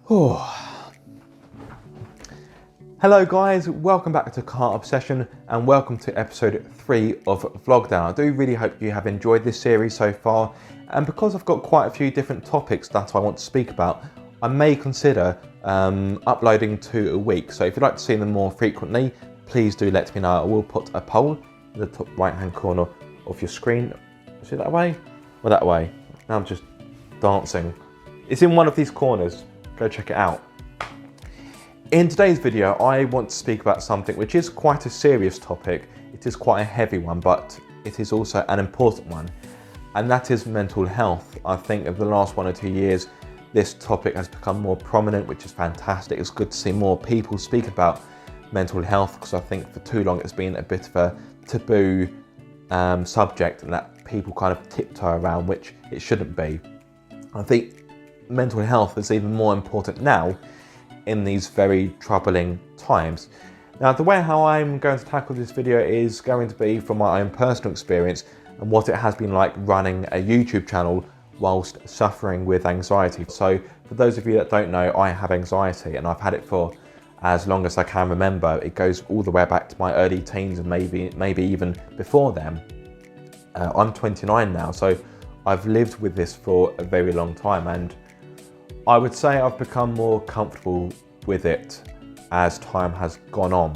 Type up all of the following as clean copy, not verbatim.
Oh. Hello guys, welcome back to Car Obsession and welcome to episode 3 of Vlogdown. I do really hope you have enjoyed this series so far, and because I've got quite a few different topics that I want to speak about, I may consider uploading 2 a week. So if you'd like to see them more frequently, please do let me know. I will put a poll in the top right hand corner of your screen. Is it that way? Or that way? Now I'm just dancing. It's in one of these corners. Go check it out. In today's video, I want to speak about something which is quite a serious topic. It is quite a heavy one, but it is also an important one, and that is mental health. I think over the last 1 or 2 years, this topic has become more prominent, which is fantastic. It's good to see more people speak about mental health, because I think for too long it's been a bit of a taboo subject, and that people kind of tiptoe around, which it shouldn't be. I think mental health is even more important now in these very troubling times. Now, the way how I'm going to tackle this video is going to be from my own personal experience and what it has been like running a YouTube channel whilst suffering with anxiety. So for those of you that don't know, I have anxiety and I've had it for as long as I can remember. It goes all the way back to my early teens and maybe even before then. I'm 29 now, so I've lived with this for a very long time, and I would say I've become more comfortable with it as time has gone on.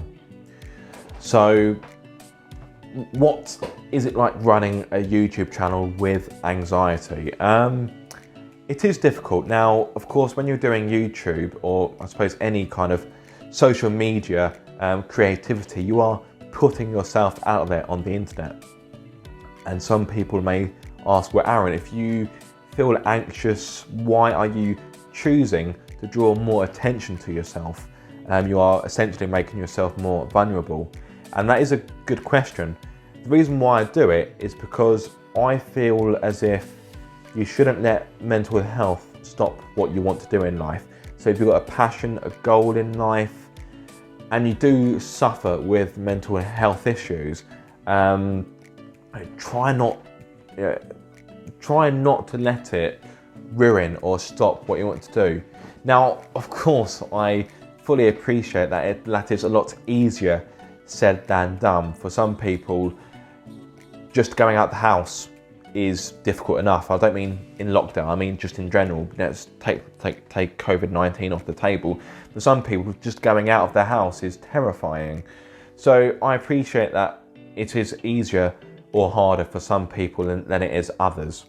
So what is it like running a YouTube channel with anxiety? It is difficult. Now, of course, when you're doing YouTube, or I suppose any kind of social media creativity, you are putting yourself out there on the internet. And some people may ask, well, Aaron, if you feel anxious, why are you choosing to draw more attention to yourself? You are essentially making yourself more vulnerable. And that is a good question. The reason why I do it is because I feel as if you shouldn't let mental health stop what you want to do in life. So if you've got a passion, a goal in life, and you do suffer with mental health issues, try not to let it ruin or stop what you want to do. Now, of course, I fully appreciate that that is a lot easier said than done. For some people, just going out the house is difficult enough. I don't mean in lockdown, I mean just in general. Let's take COVID-19 off the table. For some people, just going out of their house is terrifying. So I appreciate that it is easier or harder for some people than it is others.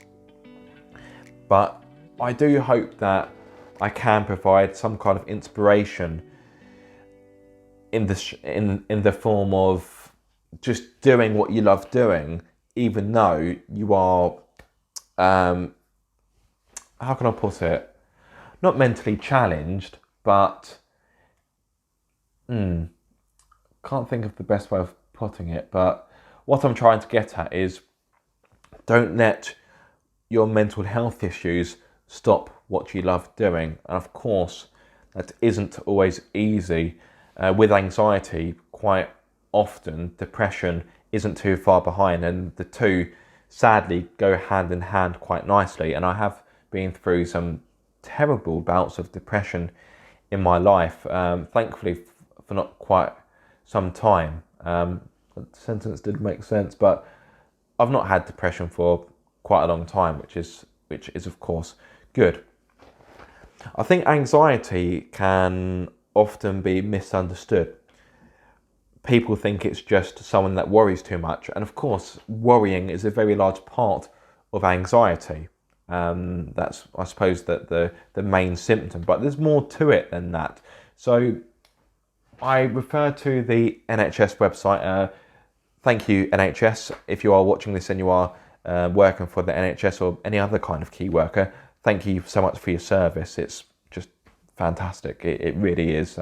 But I do hope that I can provide some kind of inspiration in the form of just doing what you love doing, even though you are, how can I put it? Not mentally challenged, but can't think of the best way of putting it. But what I'm trying to get at is, don't let your mental health issues stop what you love doing. And of course, that isn't always easy. With anxiety, quite often depression isn't too far behind, and the two sadly go hand in hand quite nicely. And I have been through some terrible bouts of depression in my life, thankfully for not quite some time. The sentence did make sense, but I've not had depression for quite a long time, which is of course good. I think anxiety can often be misunderstood. People think it's just someone that worries too much, and of course worrying is a very large part of anxiety. That's, I suppose, that the main symptom, but there's more to it than that. So I refer to the NHS website. Thank you, NHS. If you are watching this and you are working for the NHS or any other kind of key worker, thank you so much for your service. It's just fantastic. It really is.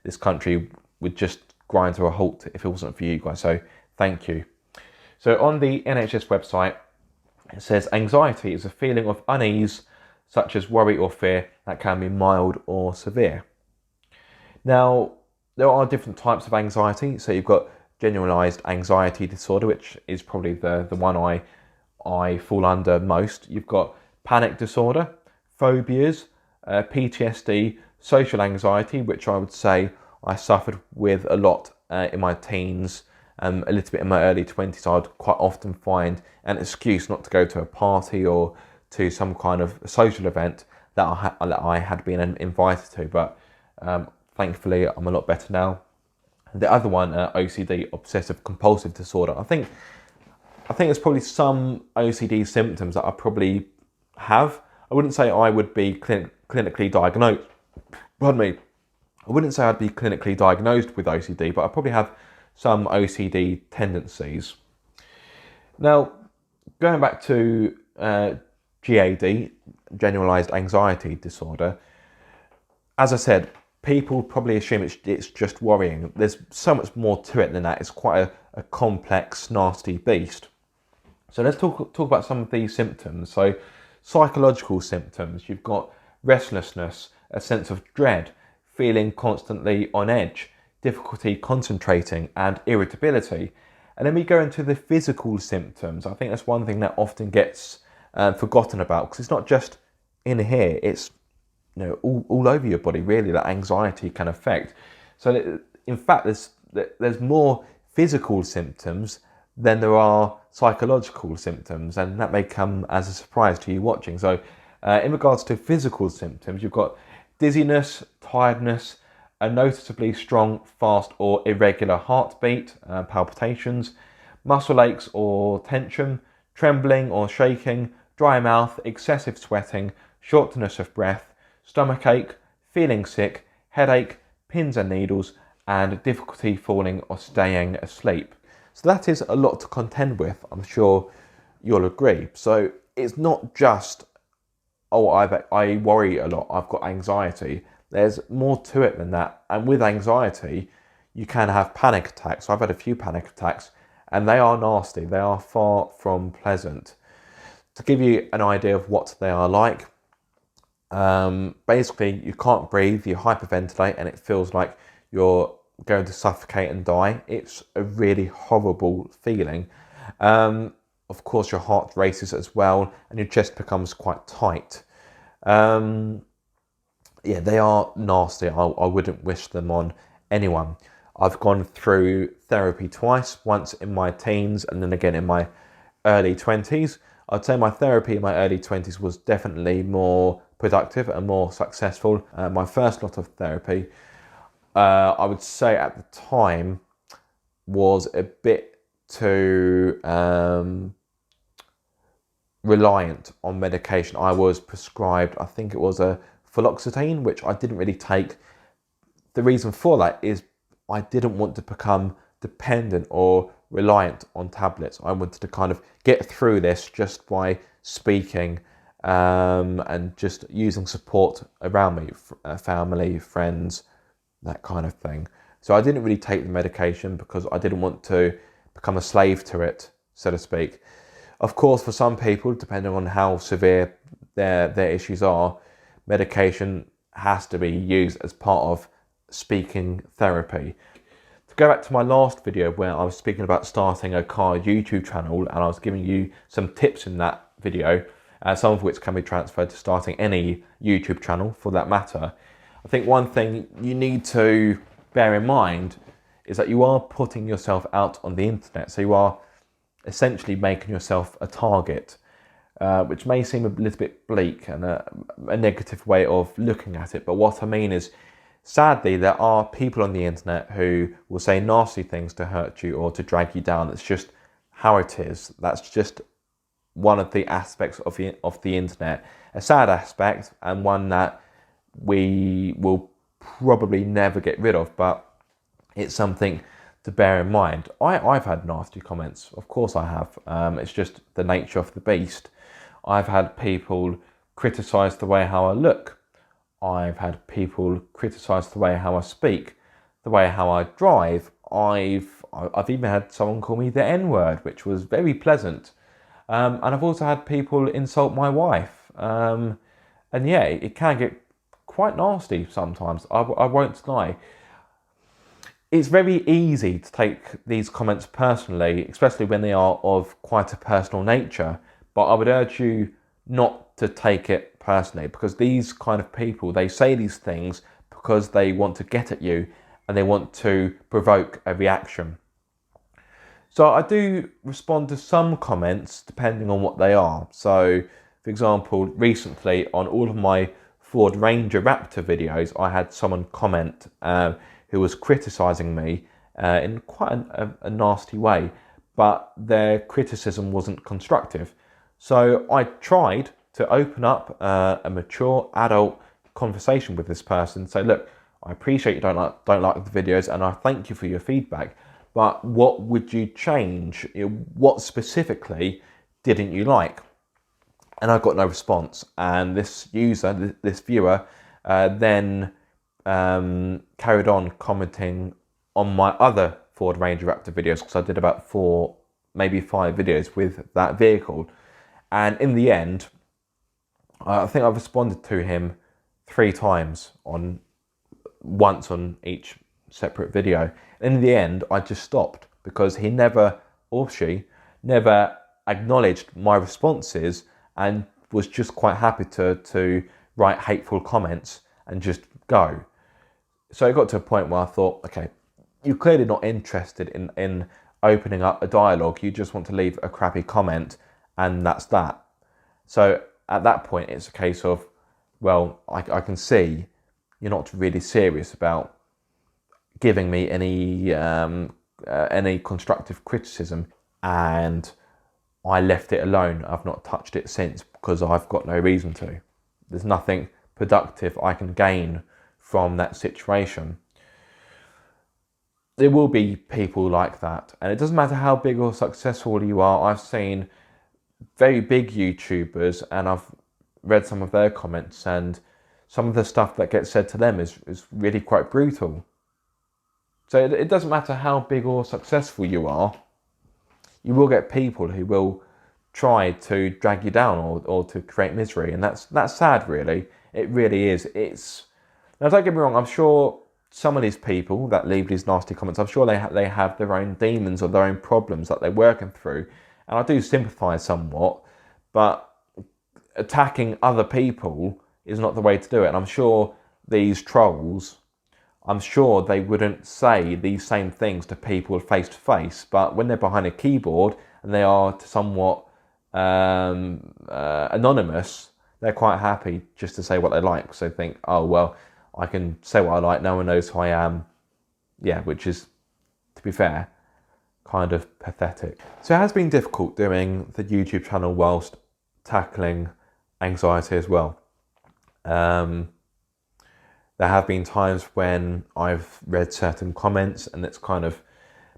This country would just grind to a halt if it wasn't for you guys. So thank you. So on the NHS website, it says anxiety is a feeling of unease, such as worry or fear, that can be mild or severe. Now, there are different types of anxiety. So you've got generalized anxiety disorder, which is probably the one I fall under most. You've got panic disorder, phobias, PTSD, social anxiety, which I would say I suffered with a lot in my teens, a little bit in my early 20s. I'd quite often find an excuse not to go to a party or to some kind of social event that I had been invited to, but thankfully I'm a lot better now. The other one, OCD, obsessive compulsive disorder. I think there's probably some OCD symptoms that I probably have. I wouldn't say I would be clinically diagnosed. Pardon me. I wouldn't say I'd be clinically diagnosed with OCD, but I probably have some OCD tendencies. Now, going back to GAD, generalized anxiety disorder, as I said, people probably assume it's just worrying. There's so much more to it than that. It's quite a complex, nasty beast. So let's talk about some of these symptoms. So psychological symptoms, you've got restlessness, a sense of dread, feeling constantly on edge, difficulty concentrating, and irritability. And then we go into the physical symptoms. I think that's one thing that often gets forgotten about, because it's not just in here, it's all over your body, really, that anxiety can affect. So in fact, there's more physical symptoms than there are psychological symptoms, and that may come as a surprise to you watching. So in regards to physical symptoms, you've got dizziness, tiredness, a noticeably strong, fast or irregular heartbeat, palpitations, muscle aches or tension, trembling or shaking, dry mouth, excessive sweating, shortness of breath, stomach ache, feeling sick, headache, pins and needles, and difficulty falling or staying asleep. So that is a lot to contend with, I'm sure you'll agree. So it's not just, I worry a lot, I've got anxiety. There's more to it than that. And with anxiety, you can have panic attacks. I've had a few panic attacks, and they are nasty. They are far from pleasant. To give you an idea of what they are like, basically you can't breathe, you hyperventilate, and it feels like you're going to suffocate and die. It's a really horrible feeling. Of course, your heart races as well, and your chest becomes quite tight. Yeah, they are nasty. I wouldn't wish them on anyone. I've gone through therapy twice, once in my teens and then again in my early 20s. I'd say my therapy in my early 20s was definitely more productive and more successful. My first lot of therapy, I would say at the time, was a bit too reliant on medication. I was prescribed, I think it was a fluoxetine, which I didn't really take. The reason for that is I didn't want to become dependent or reliant on tablets. I wanted to kind of get through this just by speaking and just using support around me, family, friends, that kind of thing. So I didn't really take the medication because I didn't want to become a slave to it, so to speak. Of course, for some people, depending on how severe their issues are, medication has to be used as part of speaking therapy. To go back to my last video where I was speaking about starting a car YouTube channel, and I was giving you some tips in that video, some of which can be transferred to starting any YouTube channel for that matter. I think one thing you need to bear in mind is that you are putting yourself out on the internet. So you are essentially making yourself a target, which may seem a little bit bleak and a negative way of looking at it. But what I mean is, sadly, there are people on the internet who will say nasty things to hurt you or to drag you down. It's just how it is. That's just one of the aspects of the internet. A sad aspect, and one that we will probably never get rid of, but it's something to bear in mind. I've had nasty comments, of course I have. It's just the nature of the beast. I've had people criticise the way how I look. I've had people criticise the way how I speak, the way how I drive. I've even had someone call me the N-word, which was very pleasant. And I've also had people insult my wife. And yeah, it can get quite nasty sometimes, I won't deny. It's very easy to take these comments personally, especially when they are of quite a personal nature, but I would urge you not to take it personally, because these kind of people, they say these things because they want to get at you and they want to provoke a reaction. So I do respond to some comments depending on what they are. So, for example, recently on all of my Ford Ranger Raptor videos, I had someone comment who was criticising me in quite a nasty way, but their criticism wasn't constructive. So I tried to open up a mature adult conversation with this person. Say, look, I appreciate you don't like the videos, and I thank you for your feedback. But what would you change? What specifically didn't you like? And I got no response. And this user, this viewer, then carried on commenting on my other Ford Ranger Raptor videos, because I did about 4, maybe 5 videos with that vehicle. And in the end, I think I responded to him 3 times, once on each separate video. In the end, I just stopped, because he never, or she, never acknowledged my responses and was just quite happy to write hateful comments and just go. So it got to a point where I thought, okay, you're clearly not interested in opening up a dialogue. You just want to leave a crappy comment, and that's that. So at that point, it's a case of, well, I can see you're not really serious about giving me any constructive criticism, and I left it alone. I've not touched it since, because I've got no reason to. There's nothing productive I can gain from that situation. There will be people like that, and it doesn't matter how big or successful you are. I've seen very big YouTubers, and I've read some of their comments, and some of the stuff that gets said to them is really quite brutal. So it doesn't matter how big or successful you are, you will get people who will try to drag you down or to create misery, and that's sad, really. It really is. Now, don't get me wrong, I'm sure some of these people that leave these nasty comments, I'm sure they have their own demons or their own problems that they're working through, and I do sympathise somewhat, but attacking other people is not the way to do it. And I'm sure these trolls, I'm sure they wouldn't say these same things to people face to face, but when they're behind a keyboard and they are somewhat anonymous, they're quite happy just to say what they like. So think, oh, well, I can say what I like, no one knows who I am. Yeah, which is, to be fair, kind of pathetic. So it has been difficult doing the YouTube channel whilst tackling anxiety as well. There have been times when I've read certain comments and it's kind of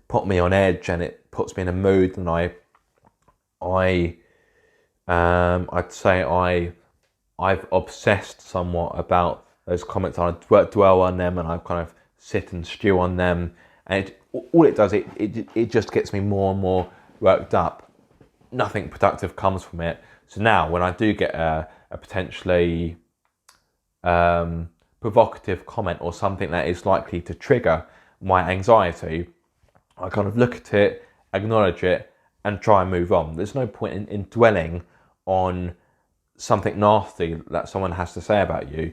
put me on edge, and it puts me in a mood, and I'd say I've obsessed somewhat about those comments, and I dwell on them, and I kind of sit and stew on them, and all it does, it just gets me more and more worked up. Nothing productive comes from it. So now when I do get a potentially provocative comment or something that is likely to trigger my anxiety, I kind of look at it, acknowledge it, and try and move on. There's no point in dwelling on something nasty that someone has to say about you,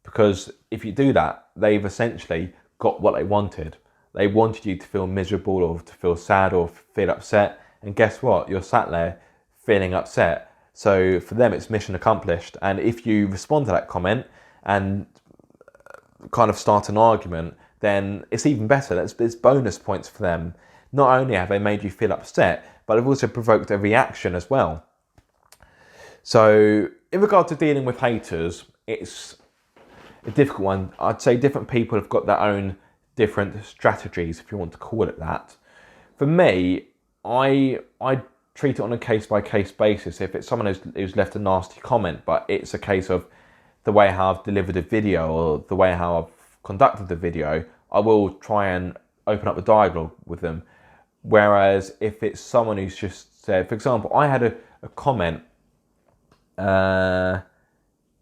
because if you do that, they've essentially got what they wanted. They wanted you to feel miserable or to feel sad or feel upset, and guess what? You're sat there feeling upset. So for them, it's mission accomplished. And if you respond to that comment and kind of start an argument, then it's even better. There's bonus points for them. Not only have they made you feel upset, but they've also provoked a reaction as well. So in regard to dealing with haters, it's a difficult one. I'd say different people have got their own different strategies, if you want to call it that. For me, I treat it on a case-by-case basis. If it's someone who's left a nasty comment, but it's a case of the way how I've delivered a video or the way how I've conducted the video, I will try and open up a dialogue with them. Whereas if it's someone who's just said, for example, I had a comment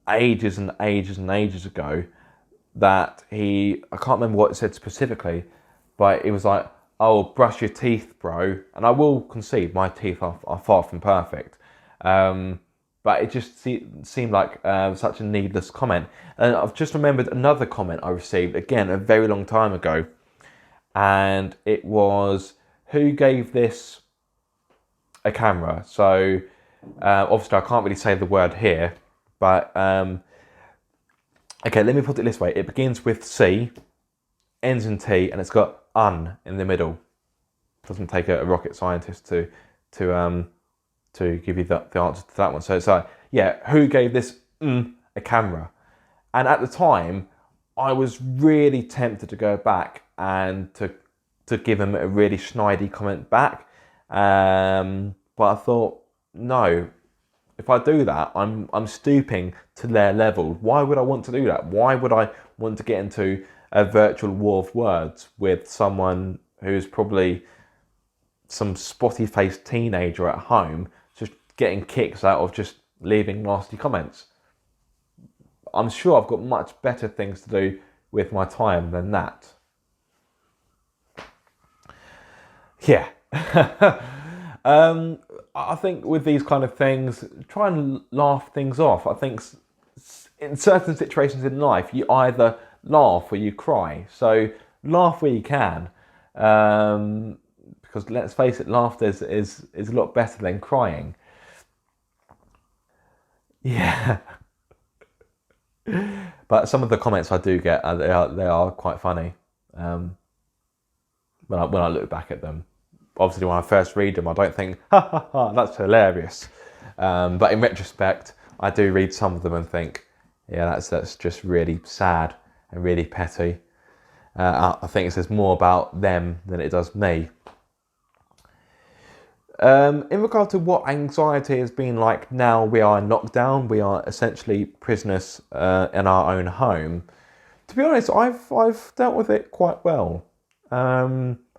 ages and ages and ages ago that I can't remember what it said specifically, but it was like, oh, brush your teeth, bro. And I will concede, my teeth are far from perfect. but it just seemed like such a needless comment. And I've just remembered another comment I received, again, a very long time ago. And it was, who gave this a camera? So obviously I can't really say the word here, but okay, let me put it this way. It begins with C, ends in T, and it's got un in the middle. Doesn't take a rocket scientist to give you the answer to that one. So it's like, yeah, who gave this a camera? And at the time, I was really tempted to go back and to give him a really snidey comment back. But I thought, no, if I do that, I'm stooping to their level. Why would I want to do that? Why would I want to get into a virtual war of words with someone who's probably some spotty-faced teenager at home just getting kicks out of just leaving nasty comments? I'm sure I've got much better things to do with my time than that. Yeah. I think with these kind of things, try and laugh things off. I think in certain situations in life, you either laugh or you cry. So laugh where you can. Because let's face it, laughter is a lot better than crying. Yeah. But some of the comments I do get, they are quite funny. When I look back at them. Obviously, when I first read them, I don't think, ha ha ha, that's hilarious. But in retrospect, I do read some of them and think, yeah, that's just really sad and really petty. I think it says more about them than it does me. In regard to what anxiety has been like now we are in lockdown, we are essentially prisoners in our own home. To be honest, I've dealt with it quite well.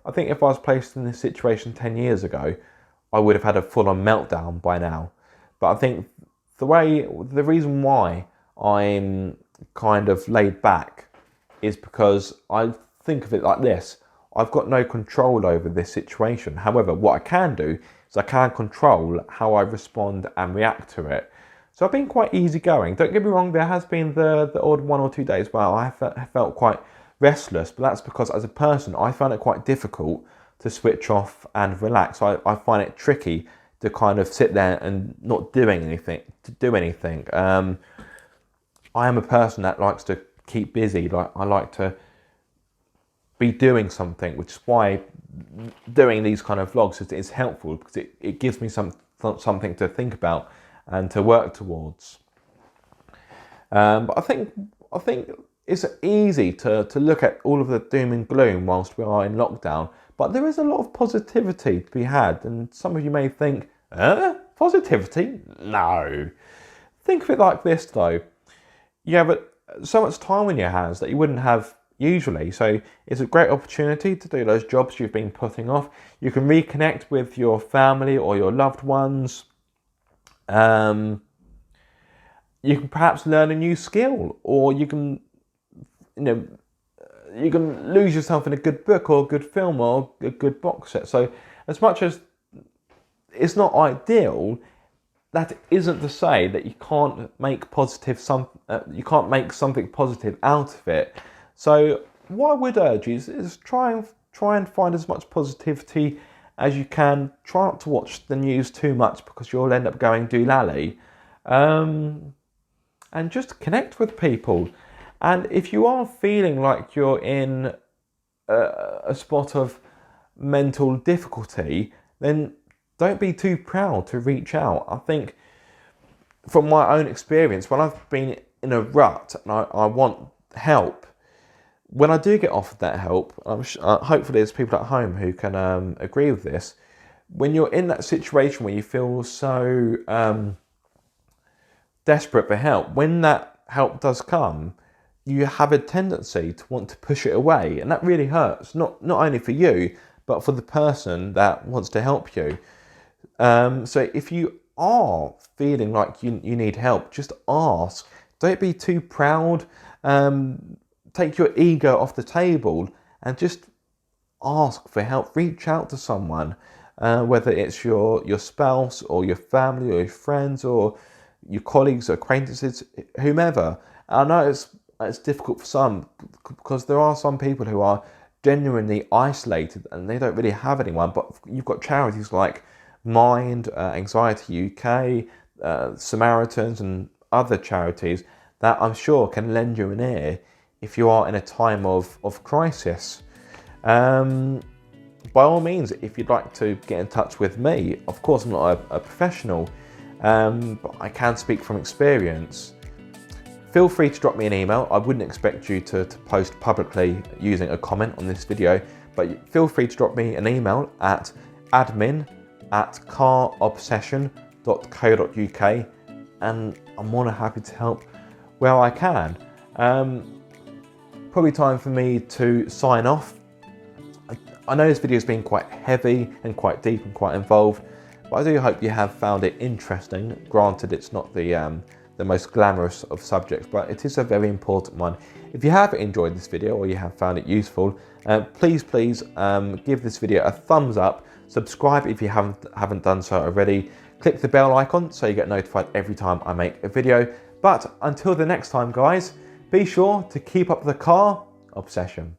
I think if I was placed in this situation 10 years ago, I would have had a full-on meltdown by now. But I think the reason why I'm kind of laid back is because I think of it like this. I've got no control over this situation. However, what I can do is I can control how I respond and react to it. So I've been quite easygoing. Don't get me wrong, there has been the odd 1 or 2 days where I felt quite restless, but that's because as a person I found it quite difficult to switch off and relax. I find it tricky to kind of sit there and not doing anything. I am a person that likes to keep busy. I like to be doing something, which is why doing these kind of vlogs is helpful, because it gives me something to think about and to work towards. But I think it's easy to look at all of the doom and gloom whilst we are in lockdown, but there is a lot of positivity to be had. And some of you may think, positivity? No. Think of it like this though. You have so much time on your hands that you wouldn't have usually. So it's a great opportunity to do those jobs you've been putting off. You can reconnect with your family or your loved ones. You can perhaps learn a new skill, or you can lose yourself in a good book or a good film or a good box set. So as much as it's not ideal, that isn't to say that you can't make something positive out of it. So what I would urge is try and find as much positivity as you can. Try not to watch the news too much, because you'll end up going doolally. And just connect with people. And if you are feeling like you're in a spot of mental difficulty, then don't be too proud to reach out. I think from my own experience, when I've been in a rut and I want help, when I do get offered that help, hopefully there's people at home who can agree with this. When you're in that situation where you feel so desperate for help, when that help does come, you have a tendency to want to push it away, and that really hurts, not only for you, but for the person that wants to help you. So if you are feeling like you need help, just ask. Don't be too proud. Take your ego off the table and just ask for help. Reach out to someone, whether it's your spouse or your family or your friends or your colleagues, acquaintances, whomever. I know it's difficult for some because there are some people who are genuinely isolated and they don't really have anyone, but you've got charities like Mind, Anxiety UK, Samaritans and other charities that I'm sure can lend you an ear if you are in a time of crisis. By all means, if you'd like to get in touch with me, of course I'm not a professional, but I can speak from experience. Feel free to drop me an email. I wouldn't expect you to post publicly using a comment on this video, but feel free to drop me an email at admin@carobsession.co.uk, and I'm more than happy to help where I can. Probably time for me to sign off. I know this video has been quite heavy and quite deep and quite involved, but I do hope you have found it interesting. Granted, it's not the most glamorous of subjects, but it is a very important one. If you have enjoyed this video or you have found it useful, please give this video a thumbs up, subscribe if you haven't done so already, click the bell icon so you get notified every time I make a video. But until the next time, guys, be sure to keep up the car obsession.